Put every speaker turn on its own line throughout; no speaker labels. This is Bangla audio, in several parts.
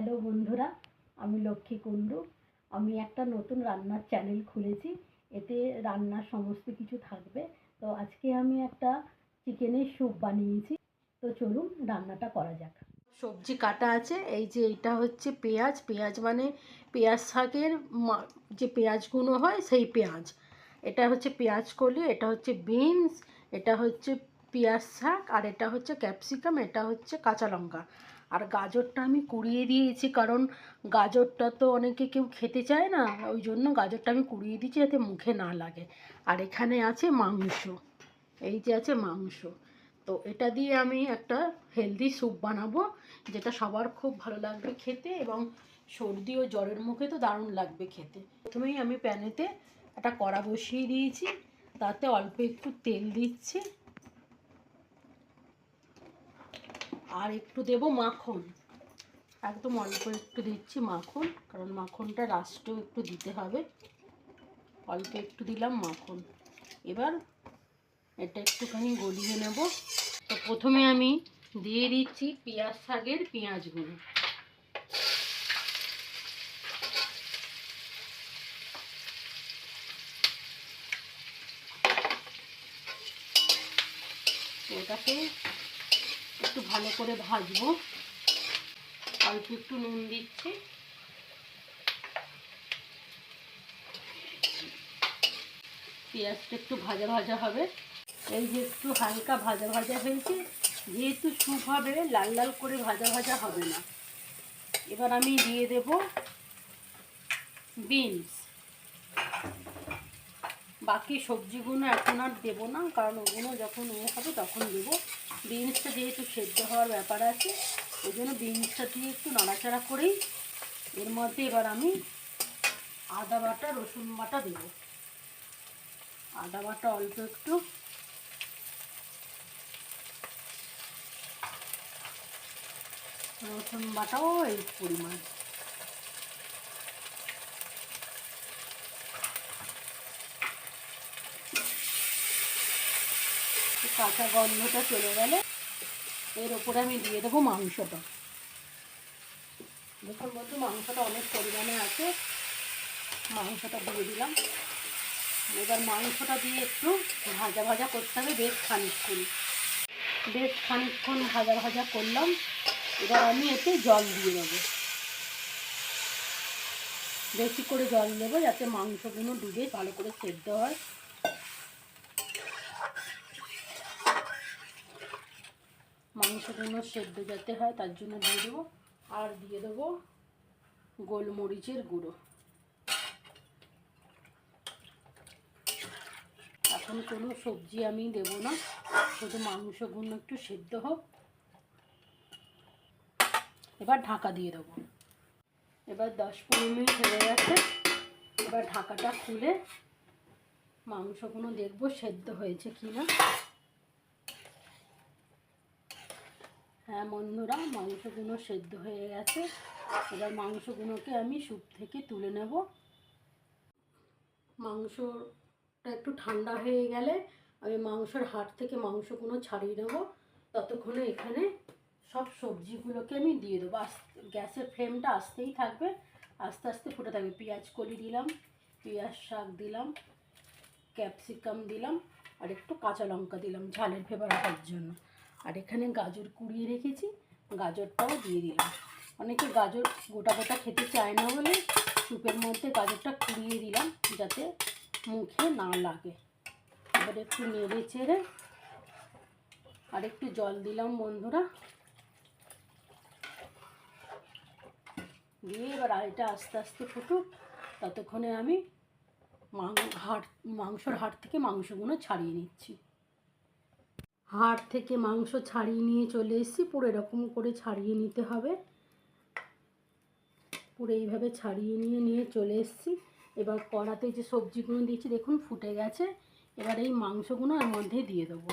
হ্যালো বন্ধুরা, আমি লক্ষ্মী কুণ্ডু। আমি একটা নতুন রান্নার চ্যানেল খুলেছি। এতে রান্নার সমস্ত কিছু থাকবে। তো আজকে আমি একটা চিকেনের স্যুপ বানিয়েছি। তো চলুন রান্নাটা করা যাক। সবজি কাটা আছে। এই যে এটা হচ্ছে পেঁয়াজ। পেঁয়াজ মানে পেঁয়াজ শাকের যে পেঁয়াজগুলো হয় সেই পেঁয়াজ। এটা হচ্ছে পেঁয়াজ কলি, এটা হচ্ছে বিনস, এটা হচ্ছে পেঁয়াজ শাক, আর এটা হচ্ছে ক্যাপসিকাম, এটা হচ্ছে কাঁচা লঙ্কা। আর গাজরটা আমি কুড়িয়ে দিয়েছি, কারণ গাজরটা তো অনেকে কেউ খেতে চায় না, ওই জন্য গাজরটা আমি কুড়িয়ে দিয়েছি যাতে মুখে না লাগে। আর এখানে আছে মাংস, এই যে আছে মাংস। তো এটা দিয়ে আমি একটা হেলদি স্যুপ বানাবো, যেটা সবার খুব ভালো লাগবে খেতে, এবং সর্দি ও জ্বরের মুখে তো দারুণ লাগবে খেতে। প্রথমেই আমি প্যানেতে একটা কড়া বসিয়ে দিয়েছি, তাতে অল্প একটু তেল দিচ্ছি, আর একটু দেব মাখন। একদম অল্প একটু দিচ্ছি মাখন, কারণ মাখনটা লাস্টেও একটু দিতে হবে। অল্প একটু দিলাম মাখন। এবার এটা একটুখানি গলিয়ে নেব। তো প্রথমে আমি দিয়ে দিচ্ছি পেঁয়াজ শাকের পেঁয়াজগুলো। এটাকে একটু ভালো করে ভাজবো। অল্প একটু নুন দিচ্ছি। পেঁয়াজটা একটু ভাজা ভাজা হবে। এই যে একটু হালকা ভাজা ভাজা হয়েছে, যেহেতু স্যুপ হবে লাল লাল করে ভাজা ভাজা হবে না। এবার আমি দিয়ে দেব বিনস। বাকি সবজিগুলো এখন আর দেবো না, কারণ ওগুলো যখন হবে তখন দেবো। বিনসটা যেহেতু সেদ্ধ হওয়ার ব্যাপার আছে, ওই জন্য বিনসটা দিয়ে একটু নাড়াচাড়া করেই এর মধ্যে এবার আমি আদা বাটা রসুন বাটা দেব। আদা বাটা অল্প একটু, রসুন বাটাও এই পরিমাণ। কাঁচা গন্ধটা চলে গেলে এর ওপরে আমি দিয়ে দেবো মাংসটা। দেখুন বন্ধু, মাংসটা অনেক পরিমাণে আছে, মাংসটা দিয়ে দিলাম। এবার মাংসটা দিয়ে একটু ভাজা ভাজা করতে হবে বেশ খানিকক্ষণ ভাজা ভাজা করলাম। এবার আমি এতে জল দিয়ে দেবো, বেশি করে জল দেবো যাতে মাংসগুলো ডুবে ভালো করে সেদ্ধ হয়। মাংসগুলো সেদ্ধ যাতে হয় তার জন্য দিয়ে দেবো। আর দিয়ে দেবো গোলমরিচের গুঁড়ো। এখন কোনো সবজি আমি দেবো না, শুধু মাংসগুলো একটু সেদ্ধ হোক। এবার ঢাকা দিয়ে দেবো। এবার 10-15 মিনিট হয়ে গেছে। এবার ঢাকাটা খুলে মাংসগুলো দেখবো সেদ্ধ হয়েছে কি না। হ্যাঁ বন্ধুরা, মাংসগুলো সেদ্ধ হয়ে গেছে। এবার মাংসগুলোকে আমি স্যুপ থেকে তুলে নেব। মাংসটা একটু ঠান্ডা হয়ে গেলে আমি মাংসের হাড় থেকে মাংসগুলো ছাড়িয়ে নেব। ততক্ষণে এখানে সব সবজিগুলোকে আমি দিয়ে দেবো। গ্যাসের ফ্লেমটা আস্তেই থাকবে, আস্তে আস্তে ফুটে থাকবে। পেঁয়াজ কলি দিলাম, পেঁয়াজ শাক দিলাম, ক্যাপসিকাম দিলাম, আর একটু কাঁচা লঙ্কা দিলাম ঝালের ফ্লেভার আসার জন্য। আর এখানে গাজর কুড়িয়ে রেখেছি, গাজরটাও দিয়ে দিলাম। অনেকে গাজর গোটা গোটা খেতে চায় না বলে স্যুপের মধ্যে গাজরটা কুড়িয়ে দিলাম যাতে মুখে না লাগে। এবার একটু নেড়ে চেড়ে আর একটু জল দিলাম বন্ধুরা, দিয়ে এবার এটা আস্তে আস্তে ফুটুক। ততক্ষণে আমি মাংসর হাড় থেকে মাংসগুলো ছাড়িয়ে নিচ্ছি। হাড় থেকে মাংস ছাড়িয়ে নিয়ে চলে এসেছি। পুরো এরকম করে ছাড়িয়ে নিতে হবে, পুরো এইভাবে ছাড়িয়ে নিয়ে চলে এসেছি। এবার কড়াতে যে সবজিগুলো দিয়েছি দেখুন ফুটে গেছে। এবার এই মাংসগুলো এর মধ্যে দিয়ে দেবো।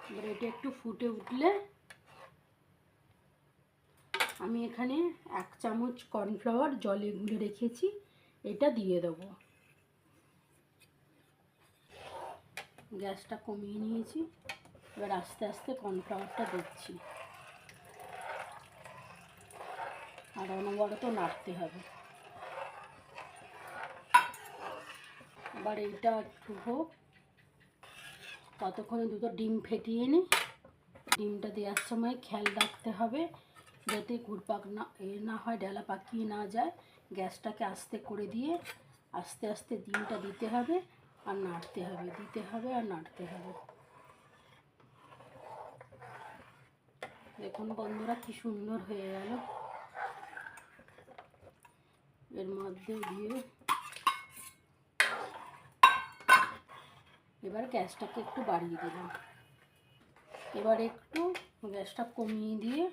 এবার এটা একটু ফুটে উঠলে আমি এখানে 1 চামচ কর্নফ্লাওয়ার জলে গুলে রেখেছি, এটা দিয়ে দেবো। গ্যাসটা কমিয়ে নিয়েছি। এবার আস্তে আস্তে কর্নফ্লাওয়ারটা দিচ্ছি, আর অনবরত নাড়তে হবে। এবার এইটা একটু হোক, ততক্ষণে দুটো ডিম ফেটিয়ে নিই। ডিমটা দেওয়ার সময় খেয়াল রাখতে হবে যাতে ঘুরপাক না হয়, ডালা পাকিয়ে না যায়। গ্যাসটাকে আস্তে করে দিয়ে আস্তে আস্তে ডিমটা দিতে হবে আর নাড়তে হবে, দিতে হবে আর নাড়তে হবে। দেখুন বন্ধুরা কি সুন্দর হয়ে গেল। এর মধ্যে দিয়ে এবার গ্যাসটাকে একটু বাড়িয়ে দিলাম। এবার একটু গ্যাসটা কমিয়ে দিয়ে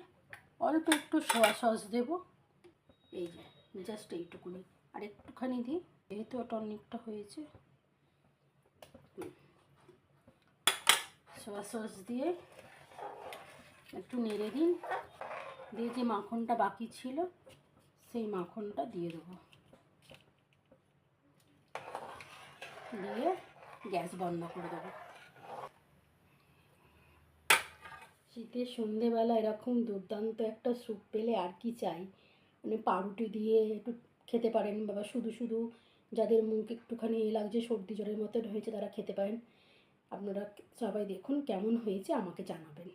অল্প একটু সোয়া সস দেবো। এই যে জাস্ট এইটুকুনি, আর একটুখানি দিই যেহেতু ওটা অনেকটা হয়েছে। সোয়া সস দিয়ে একটু নেড়ে দিন, দিয়ে যে মাখনটা বাকি ছিল সেই মাখনটা দিয়ে দেবো, দিয়ে গ্যাস বন্ধ করে দেবো। শীতের সন্ধেবেলা এরকম দুর্দান্ত একটা স্যুপ পেলে আর কি চাই। মানে পাউরুটি দিয়ে একটু খেতে পারেন, বাবা শুধু শুধু যাদের মুখ একটুখানি লাগছে, সর্দি জ্বরের মতন হয়েছে, তারা খেতে পারেন। আপনারা সবাই দেখুন কেমন হয়েছে, আমাকে জানাবেন।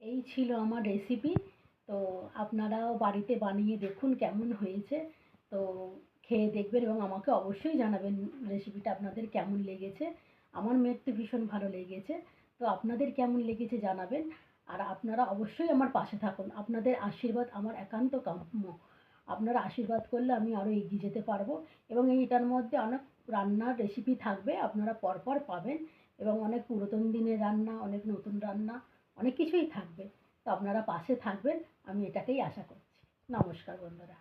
এই ছিল আমার রেসিপি। তো আপনারাও বাড়িতে বানিয়ে দেখুন কেমন হয়েছে। তো খেয়ে দেখবেন এবং আমাকে অবশ্যই জানাবেন রেসিপিটা আপনাদের কেমন লেগেছে। আমার মেয়ের তো ভীষণ ভালো লেগেছে। তো আপনাদের কেমন লেগেছে জানাবেন। আর আপনারা অবশ্যই আমার পাশে থাকুন। আপনাদের আশীর্বাদ আমার একান্ত কাম্য। আপনারা আশীর্বাদ করলে আমি আরও এগিয়ে যেতে পারবো, এবং এইটার মধ্যে অনেক রান্নার রেসিপি থাকবে, আপনারা পরপর পাবেন। এবং অনেক পুরাতন দিনের রান্না, অনেক নতুন রান্না, অনেক কিছুই থাকবে। তো আপনারা পাশে থাকবেন, আমি এটাকেই আশা করছি। নমস্কার বন্ধুরা।